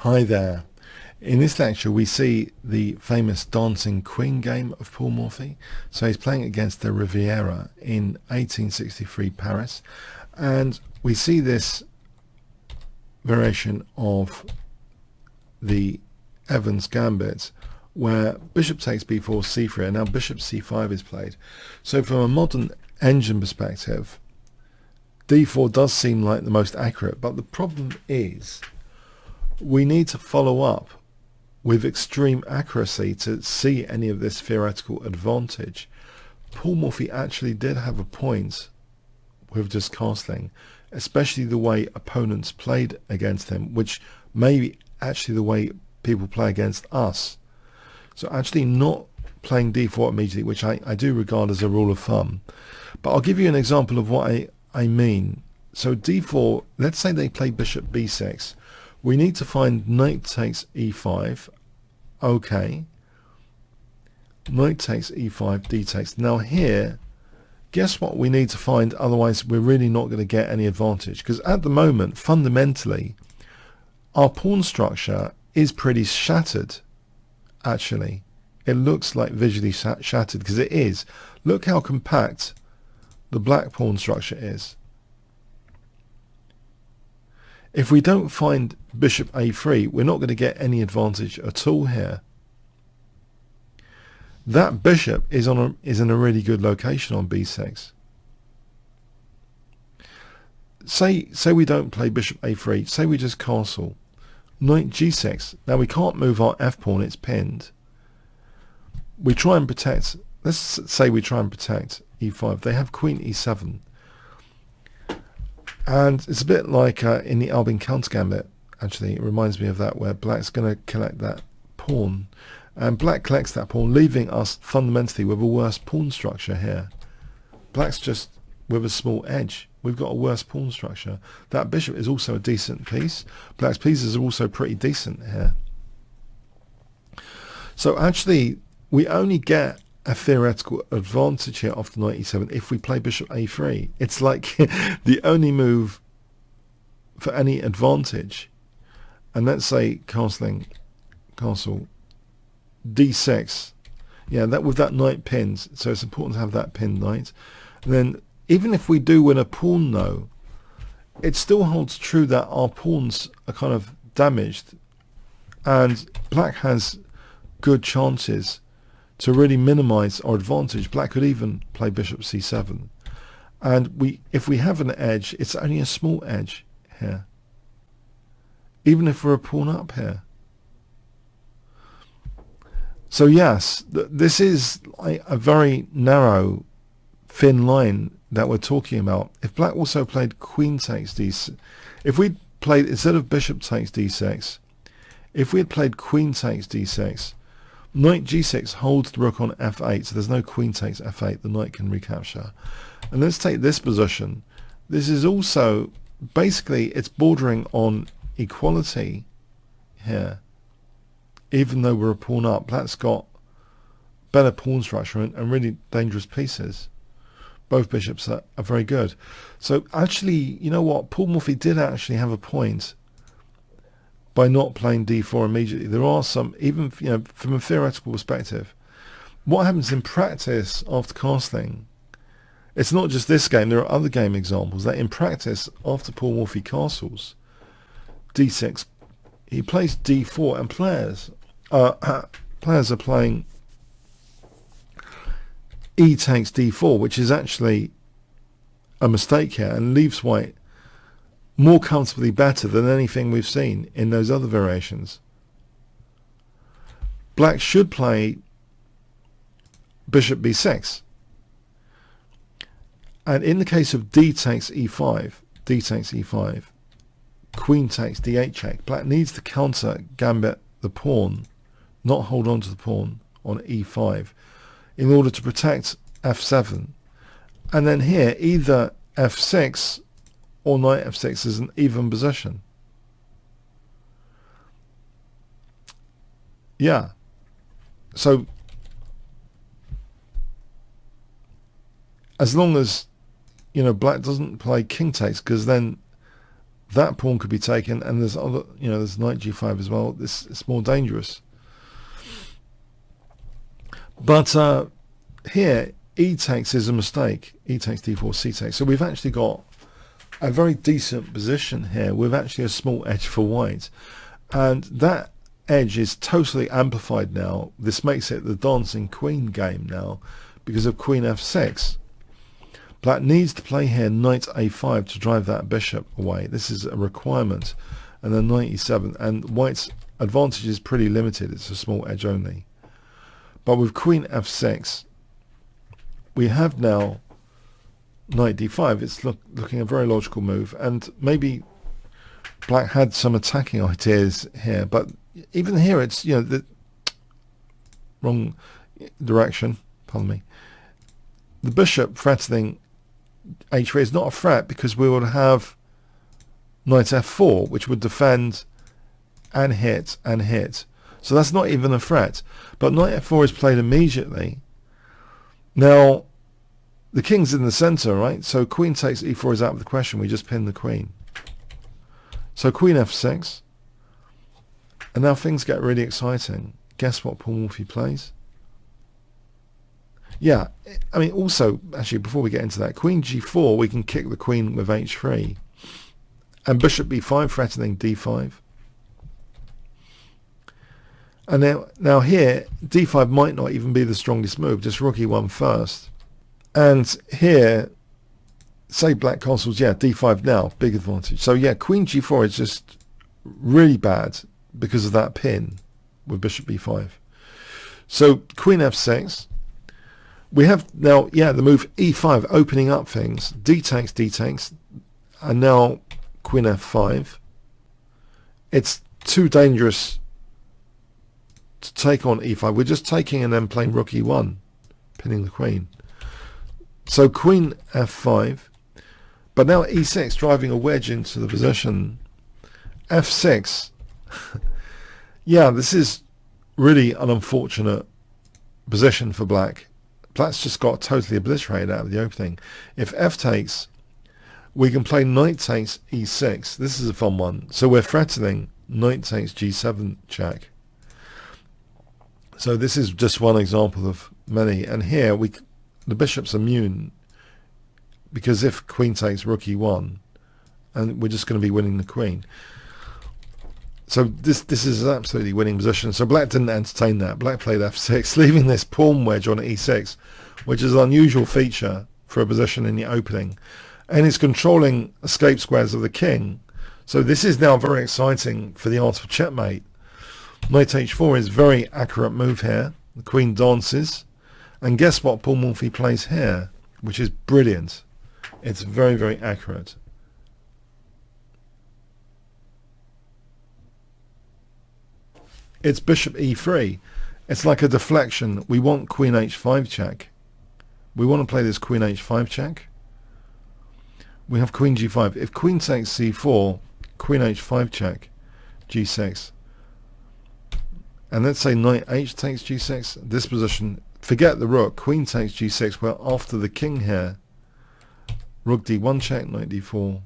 Hi there. In this lecture we see the famous Dancing Queen game of Paul Morphy. So he's playing against the Riviere in 1863 Paris, and we see this variation of the Evans Gambit where bishop takes b4, c3, and now bishop c5 is played. So from a modern engine perspective, d4 does seem like the most accurate, but the problem is we need to follow up with extreme accuracy to see any of this theoretical advantage. Paul Morphy actually did have a point with just castling, especially the way opponents played against him, which may be actually the way people play against us. So actually not playing d4 immediately, which I do regard as a rule of thumb. But I'll give you an example of what I mean. So d4, let's say they play bishop b6. We need to find knight takes e5. Okay. Knight takes e5, d takes. Now here, guess what we need to find, otherwise we're really not going to get any advantage. Because at the moment, fundamentally, our pawn structure is pretty shattered, actually. It looks like visually shattered, because it is. Look how compact the black pawn structure is. If we don't find bishop a3, we're not going to get any advantage at all here. That bishop is in a really good location on b6. Say we don't play bishop a3. Say we just castle. Knight g6. Now we can't move our f pawn. It's pinned. We try and protect. Let's say we try and protect e5. They have queen e7. And it's a bit like in the Albin counter gambit, actually. It reminds me of that, where black's going to collect that pawn. And black collects that pawn, leaving us fundamentally with a worse pawn structure here. Black's just with a small edge. We've got a worse pawn structure. That bishop is also a decent piece. Black's pieces are also pretty decent here. So actually, we only get a theoretical advantage here after knight e7 if we play bishop a3. It's like the only move for any advantage. And let's say castle d6. Yeah, that with that knight pinned, so it's important to have that pinned knight. And then even if we do win a pawn though, it still holds true that our pawns are kind of damaged, and black has good chances to really minimize our advantage. Black could even play bishop c7, and if we have an edge, it's only a small edge here, even if we're a pawn up here. So yes, this is like a very narrow, thin line that we're talking about. If black also played queen takes d6, if we played, instead of bishop takes d6, if we had played queen takes d6, knight g6 holds the rook on f8, so there's no queen takes f8, the knight can recapture. And let's take this position. This is also, basically, it's bordering on equality here. Even though we're a pawn up, black's got better pawn structure and really dangerous pieces. Both bishops are very good. So actually, you know what, Paul Morphy did actually have a point by not playing d4 immediately. There are some, even from a theoretical perspective, what happens in practice after castling, it's not just this game, there are other game examples that in practice, after Paul Morphy castles d6, he plays d4, and players are playing e takes d4, which is actually a mistake here and leaves white more comfortably better than anything we've seen in those other variations. Black should play bishop b6. And in the case of d takes e5, queen takes d8 check, black needs to counter gambit the pawn, not hold on to the pawn on e5, in order to protect f7. And then here, either f6 or knight f6 is an even position. Yeah. So as long as black doesn't play king takes, because then that pawn could be taken, and there's other, there's knight g5 as well. It's more dangerous. But here, e takes is a mistake. E takes d4, c takes. So we've actually got a very decent position here with actually a small edge for white, and that edge is totally amplified now. This makes it the dancing queen game now because of queen f6. Black needs to play here knight a5 to drive that bishop away. This is a requirement. And then knight e7, and white's advantage is pretty limited. It's a small edge only. But with queen f6, we have now knight d5. It's looking a very logical move, and maybe black had some attacking ideas here, but even here it's the wrong direction. Pardon me. The bishop threatening h3 is not a threat because we would have knight f4, which would defend and hit and hit. So that's not even a threat. But knight f4 is played immediately. Now the king's in the center, right? So queen takes e4 is out of the question. We just pin the queen. So queen f6. And now things get really exciting. Guess what Paul Morphy plays? Yeah, I mean, also, actually, before we get into that, queen g4, we can kick the queen with h3. And bishop b5, threatening d5. And now here, d5 might not even be the strongest move, just rook e1 first. And here, say black castles, yeah, d5 now, big advantage. So yeah, queen g4 is just really bad because of that pin with bishop b5. So queen f6. We have now, yeah, the move e5, opening up things. D takes, and now queen f5. It's too dangerous to take on e5. We're just taking and then playing rook e1, pinning the queen. So queen f5, but now e6, driving a wedge into the position. f6. Yeah, this is really an unfortunate position for black. Black's just got totally obliterated out of the opening. If f takes, we can play knight takes e6. This is a fun one. So we're threatening knight takes g7 check. So this is just one example of many. And here the bishop's immune because if queen takes rook e1, and we're just going to be winning the queen. So this is an absolutely winning position. So black didn't entertain that. Black played f6, leaving this pawn wedge on e6, which is an unusual feature for a position in the opening. And it's controlling escape squares of the king. So this is now very exciting for the art of checkmate. Knight h4 is a very accurate move here. The queen dances. And guess what Paul Morphy plays here, which is brilliant. It's very, very accurate. It's bishop e3. It's like a deflection. We want queen h5 check. We want to play this queen h5 check. We have queen g5. If queen takes c4, queen h5 check, g6. And let's say knight h takes g6. This position, forget the rook. Queen takes g6. We're after the king here. Rook d1 check, knight d4.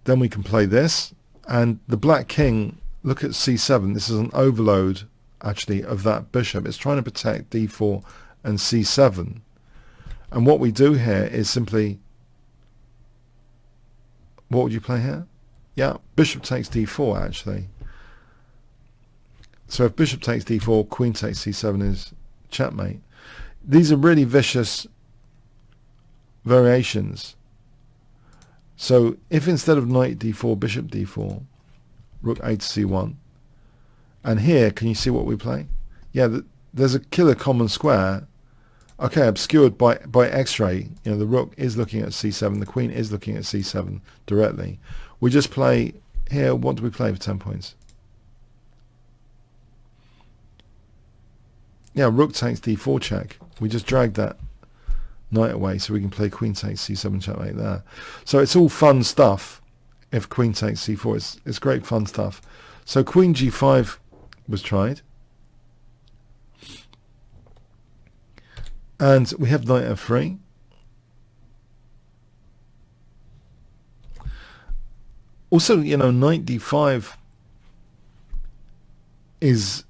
Then we can play this. And the black king, look at c7. This is an overload, actually, of that bishop. It's trying to protect d4 and c7. And what we do here is simply, what would you play here? Yeah, bishop takes d4, actually. So if bishop takes d4, queen takes c7 is checkmate. These are really vicious variations. So if instead of knight d4, bishop d4, rook a to c1, and here, can you see what we play? Yeah, there's a killer common square. Okay, obscured by x-ray. The rook is looking at c7, the queen is looking at c7 directly. We just play here. What do we play for 10 points? Yeah, rook takes d4 check. We just drag that knight away so we can play queen takes c7 checkmate there. So it's all fun stuff. If queen takes c4, it's great fun stuff. So queen g5 was tried. And we have knight f3. Also, you know, knight d5 is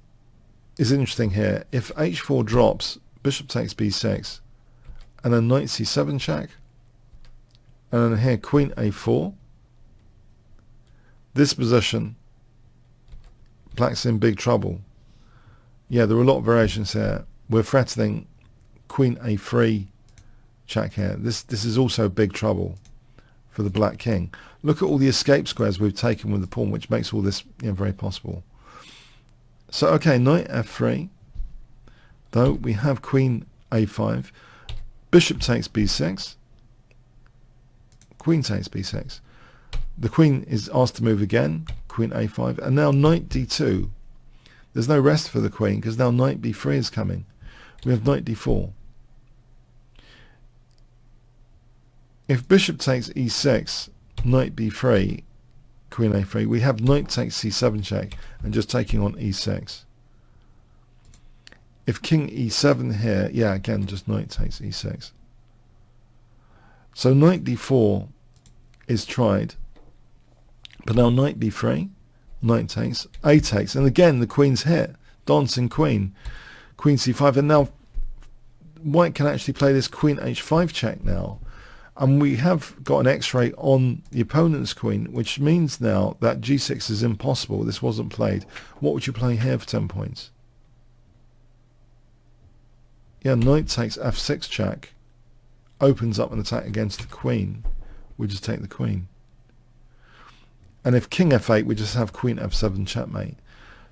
interesting here. If h4 drops, bishop takes b6, and then knight c7 check, and then here queen a4. This position, black's in big trouble. Yeah, there are a lot of variations here. We're threatening queen a3 check here. This is also big trouble for the black king. Look at all the escape squares we've taken with the pawn, which makes all this, you know, very possible. So okay, knight f3, though we have queen a5, bishop takes b6, queen takes b6. The queen is asked to move again, queen a5, and now knight d2. There's no rest for the queen because now knight b3 is coming. We have knight d4. If bishop takes e6, knight b3, queen a3, we have knight takes c7 check and just taking on e6. If king e7 here, yeah, again, just knight takes e6. So knight d4 is tried. But now knight b3, knight takes, a takes, and again the queen's hit, dancing queen, queen c5, and now white can actually play this queen h5 check now, and we have got an x-ray on the opponent's queen, which means now that g6 is impossible. This wasn't played. What would you play here for 10 points? Yeah, knight takes f6 check, opens up an attack against the queen. We just take the queen. And if king f8, we just have queen f7 checkmate.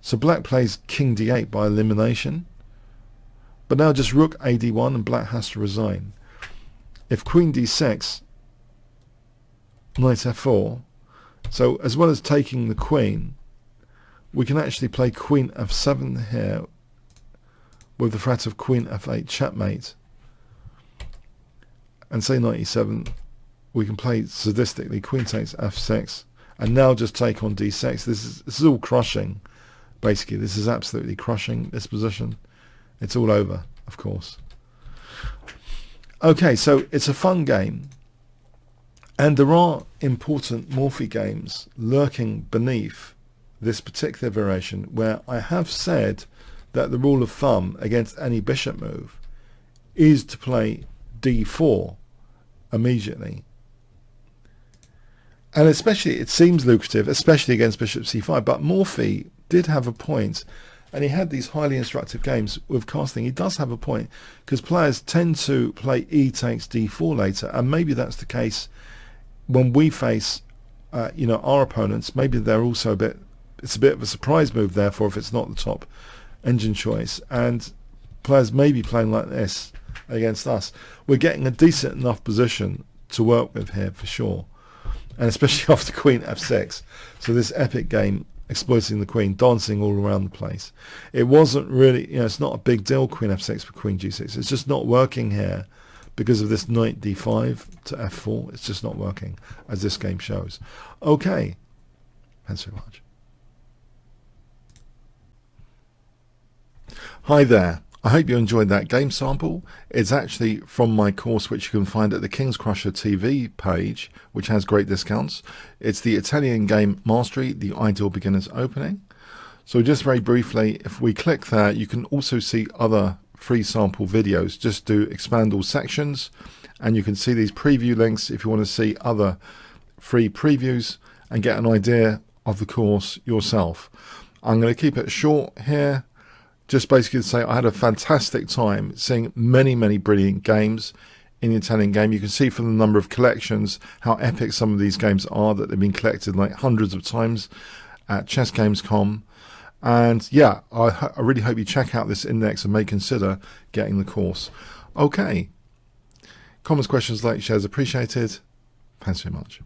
So black plays king d8 by elimination. But now just rook a d1 and black has to resign. If queen d6, knight f4, so as well as taking the queen, we can actually play queen f7 here with the threat of queen f8 checkmate. And say knight e7, we can play sadistically queen takes f6. And now just take on d6. This is all crushing, basically. This is absolutely crushing this position. It's all over, of course. Okay, so it's a fun game. And there are important Morphy games lurking beneath this particular variation where I have said that the rule of thumb against any bishop move is to play d4 immediately. And especially, it seems lucrative, especially against bishop c5. But Morphy did have a point, and he had these highly instructive games with casting. He does have a point, because players tend to play e takes d4 later, and maybe that's the case when we face, you know, our opponents. Maybe they're also it's a bit of a surprise move, therefore, if it's not the top engine choice. And players may be playing like this against us. We're getting a decent enough position to work with here, for sure. And especially after queen f6. So this epic game, exploiting the queen, dancing all around the place. It wasn't really, you know, it's not a big deal, queen f6 for queen g6. It's just not working here because of this knight d5 to f4. It's just not working, as this game shows. Okay. Thanks very much. Hi there. I hope you enjoyed that game sample. It's actually from my course, which you can find at the Kingscrusher TV page, which has great discounts. It's the Italian Game Mastery, the Ideal Beginners Opening. So just very briefly, if we click there, you can also see other free sample videos. Just do expand all sections, and you can see these preview links if you want to see other free previews and get an idea of the course yourself. I'm going to keep it short here. Just basically to say I had a fantastic time seeing many, many brilliant games in the Italian game. You can see from the number of collections how epic some of these games are, that they've been collected like hundreds of times at chessgames.com. And yeah, I really hope you check out this index and may consider getting the course. Okay. Comments, questions, likes, shares appreciated. Thanks very much.